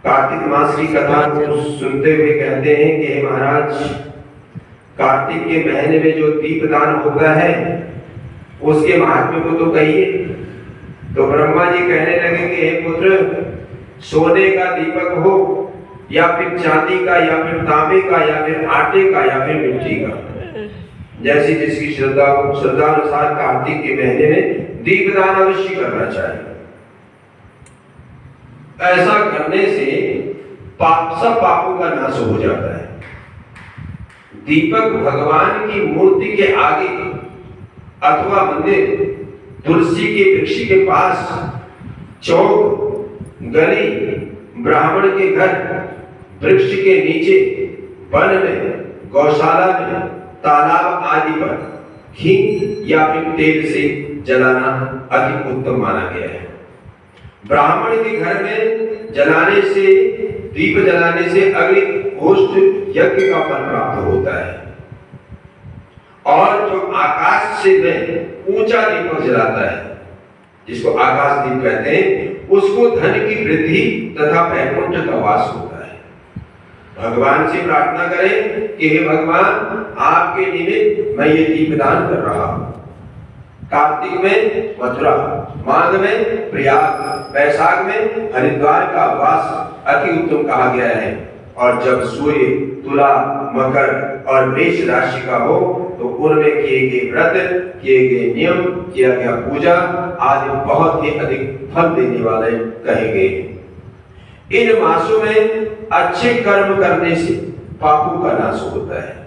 कार्तिक मास की कथा को सुनते हुए कहते हैं कि हे महाराज, कार्तिक के महीने में जो दीपदान होता है उसके महात्म्य को तो कहिए। तो ब्रह्मा जी कहने लगे कि हे पुत्र, सोने का दीपक हो या फिर चांदी का या फिर तांबे का या फिर आटे का या फिर मिट्टी का, जैसी जिसकी श्रद्धा हो, श्रद्धा अनुसार कार्तिक के महीने में दीपदान अवश्य करना चाहिए। ऐसा करने से सब पापों का नाश हो जाता है। दीपक भगवान की मूर्ति के आगे अथवा मंदिर, तुलसी के वृक्ष के पास, चौक, गली, ब्राह्मण के घर, वृक्ष के नीचे, वन में, गौशाला में, तालाब आदि पर घी या फिर तेल से जलाना अति उत्तम माना गया है। ब्राह्मण के घर में जलाने से, दीप जलाने से अग्निहोत्र यज्ञ का फल प्राप्त होता है। और जो आकाश से में ऊंचा दीपक जलाता है, जिसको आकाश दीप कहते हैं, उसको धन की वृद्धि तथा वैकुंठ का वास होता है। भगवान से प्रार्थना करें कि हे भगवान, आपके निमित्त मैं ये दीपदान कर रहा हूं। कार्तिक में मथुरा, माघ में प्रयाग, वैशाख में हरिद्वार का वास अति उत्तम कहा गया है। और जब सूर्य तुला, मकर और मेष राशि का हो तो उनमें किए गए व्रत, किए गए नियम, किया गया पूजा आदि बहुत ही अधिक फल देने वाले कहे गए हैं। इन मासों में अच्छे कर्म करने से पापों का नाश होता है।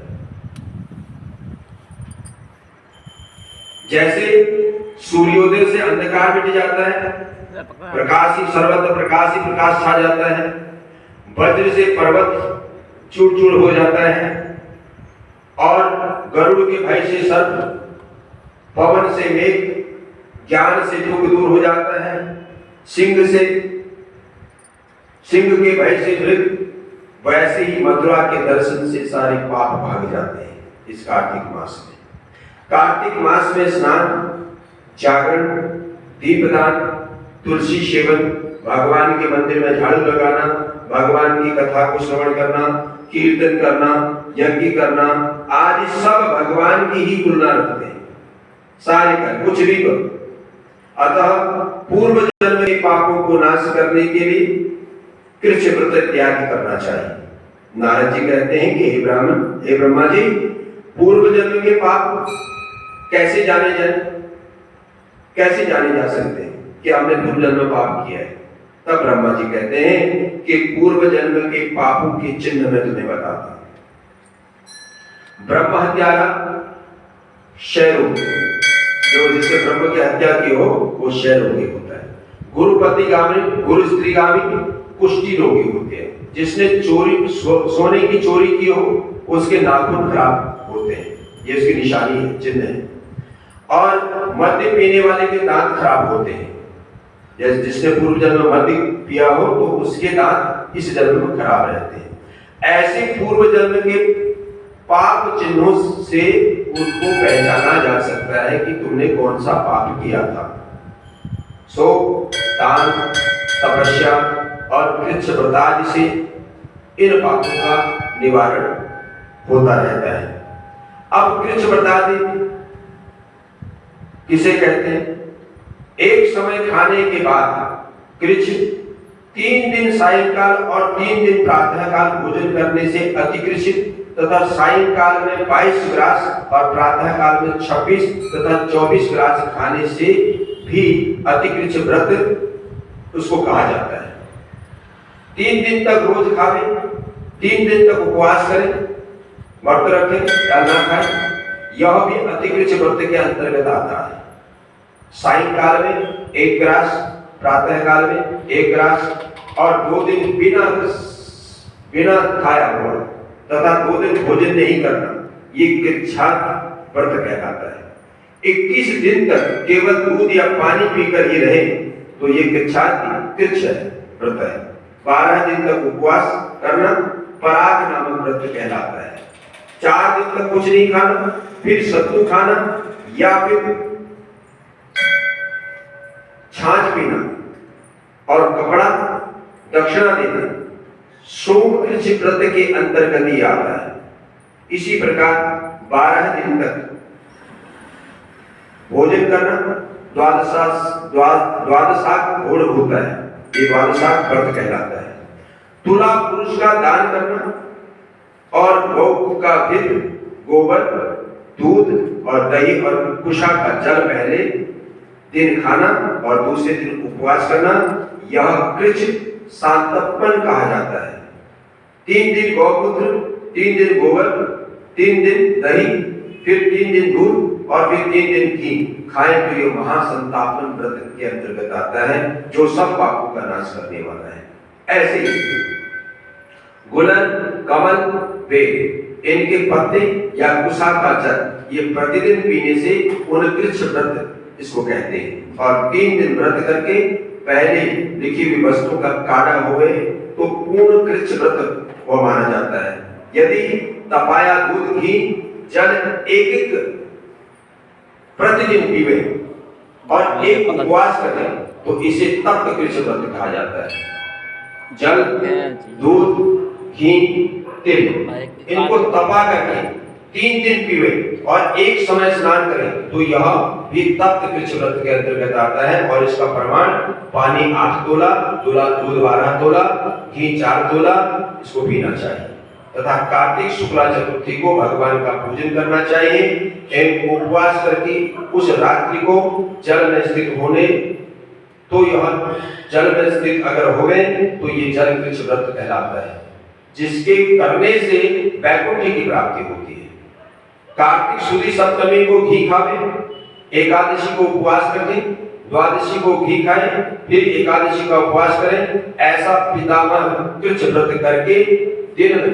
जैसे सूर्योदय से अंधकार मिट जाता है, प्रकाश ही सर्वत्र प्रकाश ही प्रकाश छा जाता है, वज्र से पर्वत चूर चूर हो जाता है, और गरुड़ के भय से सर्प, पवन से मेघ, ज्ञान से दुख दूर हो जाता है, सिंह के भय से मृग, वैसे ही मथुरा के दर्शन से सारे पाप भाग जाते हैं। इस कार्तिक मास में, कार्तिक मास में स्नान, जागरण, दीपदान, तुलसी सेवन, भगवान के मंदिर में झाड़ू लगाना, भगवान की कथा को श्रवण करना, कीर्तन करना, यज्ञ करना आदि सब भगवान की ही तुलना रखते हैं। सारे कर कुछ भी करो। अतः पूर्व जन्म के पापों को नाश करने के लिए कृच्छ व्रत त्याग करना चाहिए। नारद जी कहते हैं कि हे ब्राह्मण, हे ब्रह्मा जी, पूर्व जन्म के पाप कैसे जाने जा सकते हैं कि हमने पूर्व जन्म में पाप किया है? तब ब्रह्मा जी कहते हैं कि पूर्व जन्म के पापों के चिन्ह मैं तुम्हें बताता हूं। ब्रह्म हत्यारा क्षय रोगी, जो जिससे ब्रह्म की हत्या की हो वो क्षय रोगी होता है। गुरुपति गामी, गुरु स्त्री गामी कुष्ठी रोगी होते हैं। जिसने चोरी, सोने की चोरी की हो उसके नाखून खराब होते हैं, ये उसकी निशानी है, चिन्ह है। और मद्य पीने वाले के दांत खराब होते हैं। जैसे जिसने पूर्व जन्म में मद्य पिया हो तो उसके दांत इस जन्म में खराब रहते हैं। ऐसे पूर्व जन्म के पाप चिन्हों से उनको पहचाना जा सकता है कि तुमने कौन सा पाप किया था। सो दान, तपस्या और कृच्छ व्रत आदि से इन पापों का निवारण होता रहता है। अब कृच्छ व्रत आदि किसे कहते हैं? एक समय खाने के बाद कृच्छ 3 दिन सायंकाल और 3 दिन प्रातः काल भोजन करने से अतिकृच्छित तथा सायंकाल में 22 ग्रास और प्रातः काल में 26 तथा 24 ग्रास खाने से भी अतिकृच्छ व्रत उसको कहा जाता है। 3 दिन तक रोज खावे, 3 दिन तक उपवास करें, व्रत रखें या ना खाएं, यह भी अतिकृच्छ व्रत के अंतर्गत आता है। सायंकाल में 1 ग्रास, प्रातः काल में 1 ग्रास और 2 दिन बिना खाया हुआ तथा 2 दिन भोजन नहीं करना, ये कृच्छ्राद्ध व्रत कहलाता है। 21 दिन तक केवल दूध या पानी पीकर ही रहे तो ये कृच्छ व्रत है। 12 दिन तक उपवास करना पराग नामक व्रत कहलाता है। 4 दिन तक कुछ नहीं खाना, फिर सत्तू खाना या फिर छाछ पीना और कपड़ा दक्षिणा देना सोम कृष्ण व्रत के अंतर्गत ही आता है। इसी प्रकार 12 दिन तक भोजन करना द्वादशाक घोड़ होता है, ये द्वादशाक व्रत कहलाता है। तुला पुरुष का दान करना और गौ का घृत, गोबर, दूध और दही और कुशा का जल पहले दिन खाना और दूसरे दिन उपवास करना, यह कृच्छ सांतपन कहा जाता है। 3 दिन गौमूत्र, 3 दिन गोबर, 3 दिन दही, फिर 3 दिन दूध और फिर 3 दिन घी खाएं तो यह महासंतापन व्रत के अंतर्गत आता है, जो सब पापों का नाश करने वाला है। ऐसे ही गुलन, कमल, बेल, इनके पत्ते या कुशा का जल ये प्रतिदिन पीने से कृच्छ व्रत इसको कहते हैं। और 3 दिन व्रत करके पहले लिखी हुई वस्तु का काढ़ा हुए तो पूर्ण कृच्छ व्रत वो माना जाता है। यदि तपाया दूध, घी, जल एक प्रतिदिन पीवे और एक उपवास करें तो इसे तप्त कृच्छ व्रत कहा जाता है। जल, दूध, घी, तिल इनको तपा करके 3 दिन पीवे और एक समय स्नान करें तो यह भी तप्त कृच्छ व्रत के अंतर्गत आता है। और इसका प्रमाण पानी 8 तोला, दूध 12 तोला, घी 4 तोला इसको पीना चाहिए। तथा कार्तिक शुक्ला चतुर्थी को भगवान का पूजन करना चाहिए। एक उपवास करके उस रात्रि को जल में स्थित होने तो यह जल में स्थित अगर हो गए तो ये जल कृच्छ व्रत कहलाता है, जिसके करने से वैकुंठ की प्राप्ति होती है। कार्तिक शुद्ध सप्तमी को घी खावे, एकादशी को उपवास करें, द्वादशी को घी खाएं, फिर एकादशी का उपवास करें। ऐसा पितामह कृच्छ व्रत करके दिन में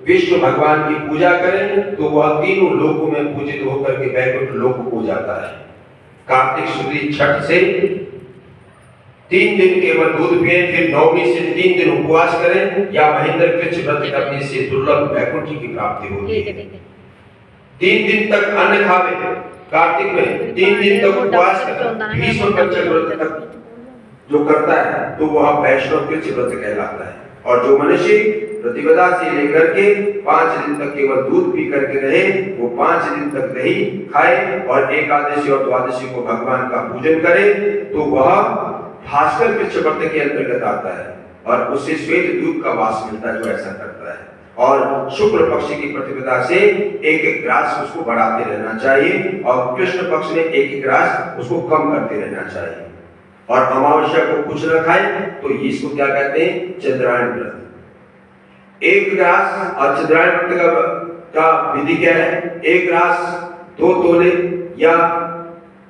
विष्णु भगवान की पूजा करें तो वह तीनों लोकों में पूजित होकर के वैकुंठ लोक को जाता है। कार्तिक शुद्ध छठ से 3 दिन केवल दूध पिए, फिर 9वीं से 3 दिन उपवास करें या महेंद्र कृच्छ व्रत करने से दुर्लभ वैकुंठ की प्राप्ति होती है। 3 दिन तक अन्न खावे, कार्तिक में 3 दिन तक उपवास करें, भीष्म पंचक व्रत तक जो करता है तो वह वैष्णव कृच्छ व्रत कहलाता है। और जो मनुष्य प्रतिपदा से लेकर के 5 दिन तक केवल दूध पी करके रहे वो 5 दिन तक दही खाए और एकादशी और द्वादशी को भगवान का पूजन करे तो वह भास्कर कृच्छ व्रत के अंतर्गत आता है और उससे श्वेत दूध का वास मिलता है जो ऐसा करता है। और शुक्ल पक्ष की प्रतिपदा से एक ग्रास उसको बढ़ाते रहना चाहिए और कृष्ण पक्ष में एक ग्रास उसको कम करते रहना चाहिए। और अमावस्या को कुछ न खाए तो इसको क्या कहते हैं, चंद्रायण व्रत। 1 ग्रास और चंद्रायण व्रत का विधि क्या है, 1 ग्रास 2 तोले या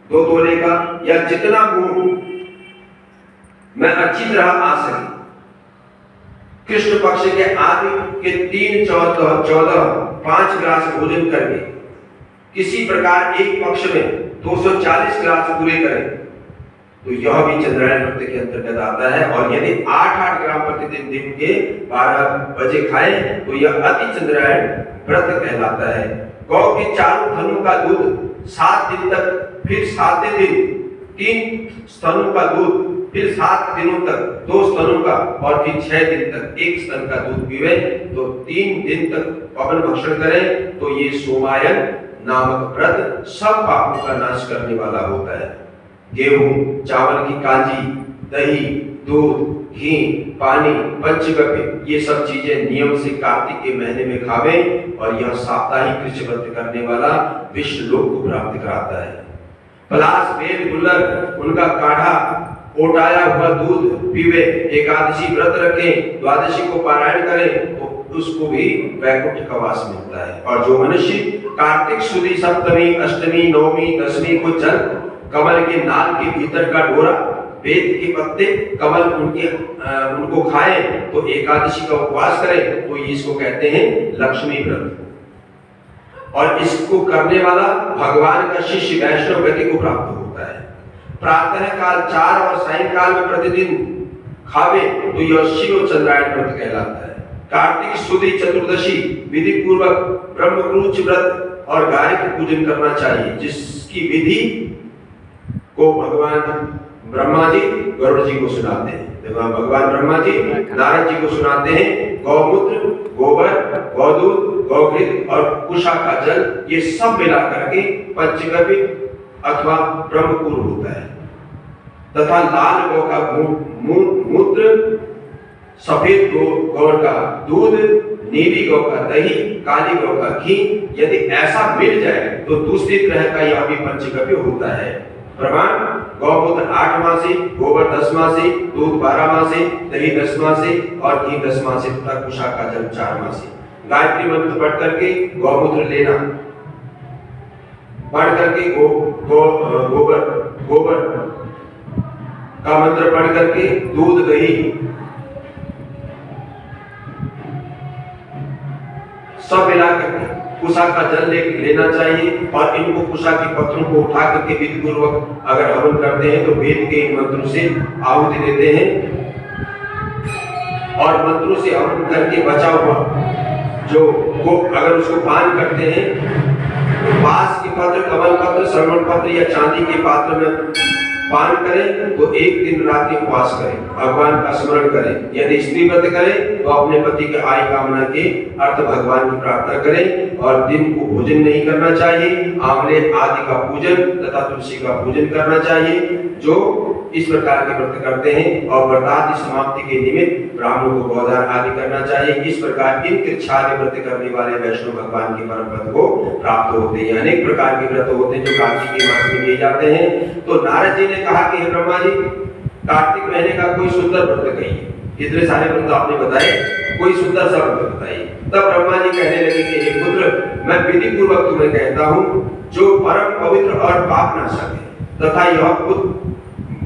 2 तोले का या जितना गुण मैं अच्छी तरह आ सके। कृष्ण पक्ष के आदि के 3, 14, 5 ग्रास भोजन करके किसी प्रकार एक पक्ष में 240 ग्रास पूरे करें तो यह भी चंद्रायण व्रत के अंतर्गत आता है। और यदि 8-8 ग्राम प्रतिदिन दिन के 12 बजे खाएं तो यह अति चंद्रायण व्रत कहलाता है। गौ के 4 थनों का दूध 7 दिन तक, फिर 7वें दिन 3 स्तनों का दूध, फिर 7 दिनों तक 2 स्तनों का और फिर 6 दिन तक 1 स्तन का दूध पीवे तो 3 दिन तक पवन भक्षण करें तो ये सोमायन नामक व्रत सब पापों का नाश करने वाला होता है। गेहूं, चावल की कांजी, दही, दूध, घी, पानी, पंचगव्य ये सब चीजें नियम से कार्तिक के महीने में खावें और यह साप्ताहिक कृच्छ व्रत करने वाला विष्णु लोक को प्राप्त कराता है। पलाश, बेल, गुल्लक उनका काढ़ा, ओटाया हुआ दूध पीवे, एकादशी व्रत रखें, द्वादशी को पारायण करें तो उसको भी वैकुंठ का वास मिलता है। और जो मनुष्य कार्तिक शुद्ध सप्तमी, अष्टमी, 9वीं, 10वीं को जल कमल के नाल के भीतर का डोरा, बेत के पत्ते, कमल उनको खाए तो एकादशी का उपवास करें तो इसको कहते हैं लक्ष्मी व्रत। और इसको करने वाला भगवान का शिष्य वैष्णव गति को प्राप्त होता है। प्रातः काल 4 और सायंकाल में प्रतिदिन खावे तो यह शिव चंद्रायण व्रत कहलाता है। कार्तिक शुद्ध चतुर्दशी विधि पूर्वक ब्रह्मक्रूच व्रत और गाय का पूजन करना चाहिए, जिसकी विधि को भगवान ब्रह्मा जी गरुड़ जी को सुनाते हैं। भगवान ब्रह्मा जी नारद जी को सुनाते हैं, गौमूत्र, गोबर, गौदूध, गौघृत और कुशा का जल, ये सब मिला करके पंचगव्य अथवा ब्रह्मपुर होता है। तथा लाल गौ का मूत्र, सफेद गौ का दूध, नीली गौ का दही, काली गौ का घी, यदि ऐसा मिल जाए तो दूसरी तरह का यह भी पंचगव्य होता है। प्रमाण: गौमूत्र 8 मासे, गोबर 10 मासे, दूध 12 मासे, दही 10 मासे और घी 10 मासे तथा कुशा का जल 4 मासे। गायत्री मंत्र पढ़ करके गौमूत्र लेना, पढ़ करके गोबर का मंत्र पढ़ करके दूध, दही सब मिलाकर कुशा का जल लेना चाहिए और इनको कुशा के पत्रों को उठा करके विधि पूर्वक अगर हवन करते हैं तो वेद के इन मंत्रों से आहुति देते हैं और मंत्रों से हवन करके बचा हुआ जो अगर उसको पान करते हैं तो बांस के पत्र, कमल पत्र, श्रवण पत्र या चांदी के पात्र में पान करें तो एक दिन रात्रि उपवास करें, भगवान का स्मरण करें। यदि स्त्री व्रत करें तो अपने पति के आय कामना के अर्थ भगवान की प्रार्थना करें और दिन को भोजन नहीं करना चाहिए। आंवले आदि का पूजन तथा तुलसी का पूजन करना चाहिए। जो इस प्रकार के व्रत करते हैं और व्रतादि समाप्ति के निमित्त ब्राह्मणों को गोदान आदि करना चाहिए। इस प्रकार इन कृच्छादि व्रत करने वाले वैष्णव भगवान के परम पद को प्राप्त होते हैं। अनेक प्रकार के व्रत होते हैं जो कार्तिक के मास में किए जाते हैं। तो नारद जी ने कहा कि हे ब्रह्मा जी, कार्तिक महीने का कोई सुंदर व्रत कहिए। इतने सारे व्रत आपने बताए, कोई सुंदर सा व्रत बताइए। तब ब्रह्मा जी कहने लगे कि हे पुत्र, मैं विधि पूर्वक तुम्हें कहता हूँ जो परम पवित्र और पाप नाशक है तथा यह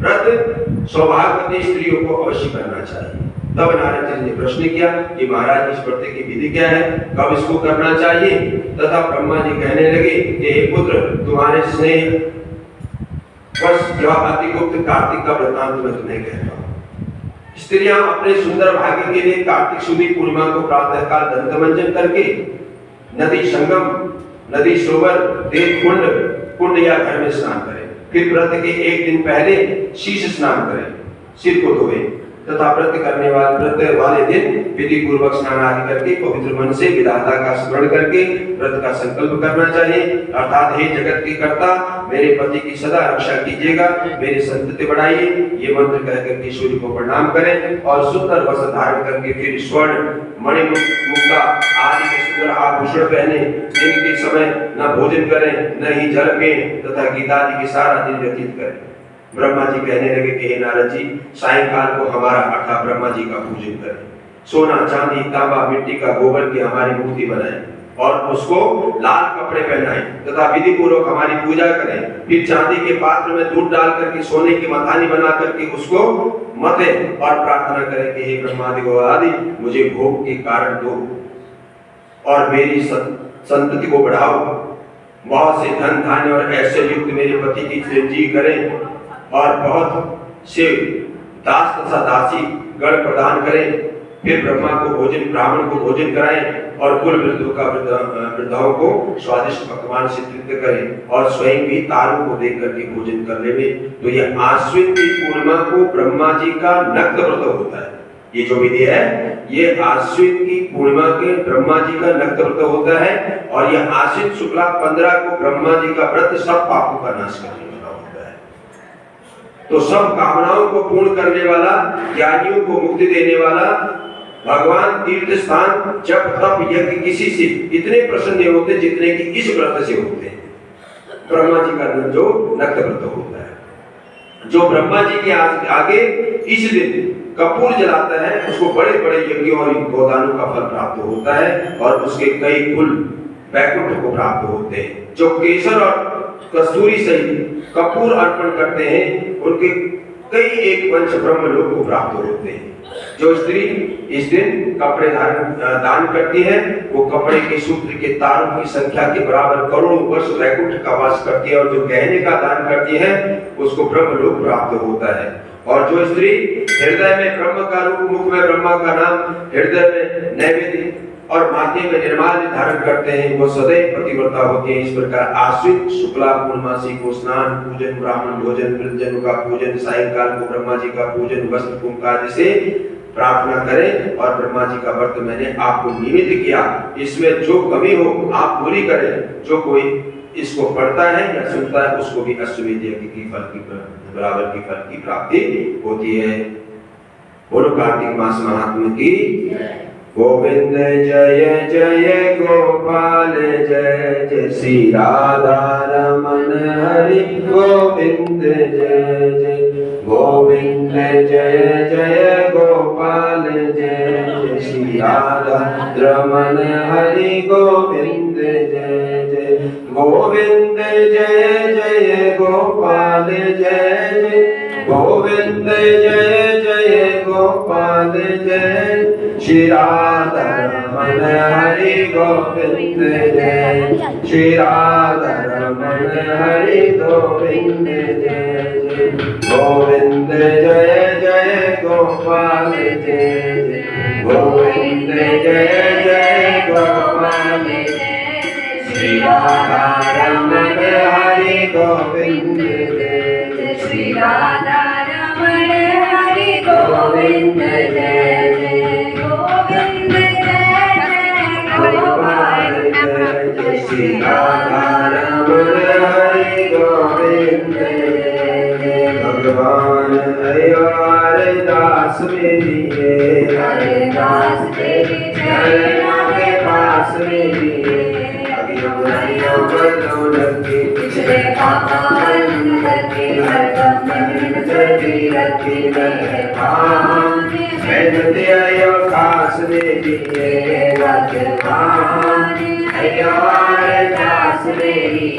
व्रत सौभाग्यवती स्त्रियों को अवश्य करना चाहिए। तब नारद जी ने प्रश्न किया कि महाराज इस व्रत की विधि क्या है, कब इसको करना चाहिए? तथा ब्रह्मा जी कहने लगे कि हे पुत्र, तुम्हारे स्नेह बस यह अति गुप्त कार्तिक का वृत्तांत मैं तुम्हें कहता हूँ। स्त्रियां अपने सुंदर भाग्य के लिए कार्तिक शुद्ध पूर्णिमा को प्रातः काल दंतमंजन करके नदी संगम, नदी सरोवर, देव कुंड या घर में स्नान करें। फिर व्रत के एक दिन पहले शीश स्नान करें, सिर को धोए तथा व्रत वाले दिन विधि पूर्वक स्नान आदि करके पवित्र मन से विधाता का स्मरण करके व्रत का संकल्प करना चाहिए। अर्थात हे जगत के कर्ता, मेरे पति की सदा रक्षा कीजिएगा, मेरी संतति बढ़ाइए, ये मंत्र कह करके सूर्य को प्रणाम करें और सुंदर वस्त्र धारण करके फिर स्वर्ण, मणि, मुक्ता आदि के सुंदर आभूषण पहने दिन के समय न भोजन करें न ही जल पिएं तथा गीता आदि के सारा दिन व्यतीत करें। ब्रह्मा जी कहने लगे कि हे नारद जी, सायंकाल को हमारा अर्थात ब्रह्मा जी का पूजन करें। सोना, चांदी, तांबा, मिट्टी का गोबर की हमारी मूर्ति बनाएं और उसको लाल कपड़े पहनाएं तथा विधि पूर्वक हमारी पूजा करें। फिर चांदी के पात्र में दूध डाल करके सोने की मथानी बना करके उसको मते और प्रार्थना करें कि हे ब्रह्मादि गौआदि, मुझे भोग के कारण दो और मेरी संतति को बढ़ाओ। बहुत से धन धान्य और ऐसे युक्त मेरे पति की चिरंजीवी करें और बहुत से दास तथा दासी गण प्रदान करें। फिर ब्रह्मा को भोजन, ब्राह्मण को भोजन कराएं और कुल वृद्धों को स्वादिष्ट पकवान से तृप्त करें और स्वयं भी तारों को देख करके भोजन कर ले। तो यह आश्विन की पूर्णिमा को ब्रह्मा जी का नक्त व्रत होता है। ये जो विधि है ये आश्विन की पूर्णिमा के ब्रह्मा जी का नक्त व्रत होता है और यह आश्विन शुक्ला 15 को ब्रह्मा जी का व्रत सब पापों का नाश करने वाला होता है। तो सब कामनाओं को पूर्ण करने वाला, ज्ञानियों को मुक्ति देने वाला भगवान तीर्थ स्थान जब तप यज्ञ किसी से इतने प्रसन्न होते जितने कि इस व्रत से होते हैं। ब्रह्मा जी का जो नक्त व्रत होता है, जो ब्रह्मा जी के आगे इस दिन कपूर जलाता है उसको बड़े बड़े यज्ञों और गोदानों का फल प्राप्त होता है और उसके कई कुल वैकुंठ को प्राप्त होते हैं। जो केसर और कस्तूरी सहित कपूर अर्पण करते हैं उनके कई एक पंच ब्रह्म लोक को प्राप्त होते हैं। जो स्त्री इस दिन कपड़े दान करती है वो कपड़े के सूत्र के तारों की संख्या के बराबर करोड़ों वर्ष वैकुंठ का वास करती है और जो गहने का दान करती है उसको ब्रह्म लोक प्राप्त होता है। और जो स्त्री हृदय में ब्रह्म का रूप, मुख में ब्रह्मा का नाम, हृदय में नैवेद्य और माथे में निर्माल्य धारण करते हैं वो सदैव पतिव्रता होती है। इस प्रकार आश्विन शुक्ला पूर्णमासी को स्नान, पूजन, ब्राह्मण भोजन, वृद्धजनों का पूजन, सायंकाल को ब्रह्मा जी का पूजन, वस्त्र कुंभ आदि से प्रार्थना करें और ब्रह्मा जी का व्रत मैंने आपको निमित्त किया, इसमें जो कमी हो आप पूरी करें। जो कोई इसको पढ़ता है या सुनता है उसको भी अश्वमेध यज्ञ की फल की बराबर की फल की प्राप्ति होती है। बोलो कार्तिक मास महात्मा की। गोविंद जय जय गोपाल जय जय श्री राधा रमन हरि गोविंद जय जय गोविंद जय जय गोपाल जय जय श्री राधा रमन हरि गोविंद जय जय गोविंद जय जय गोपाल जय जय गोविंद जय जय गोपाल जय श्री राधा रमन हरि गोविंद जय श्री राधा रमन हरि गोविंद जय जय गोविंद जय जय गोपाल जय जय गोविंद जय जय गोपाल जय श्री राधा रमन हरि गोविंद जय जय श्री राधा रमन हरि गोविंद जय जय गोविंद जय जय गोपाल जय जय श्री राधा रमन हरि गोविंद जय जय भगवान अयोध्या दास मेरी दास तेरी चरणों के पास मेरी पिछले पापा बंद करके हरदम मन चलती रखी मेरे पाँव मेहनत आयो खास मेरी ये भगवान अयो दास मेरी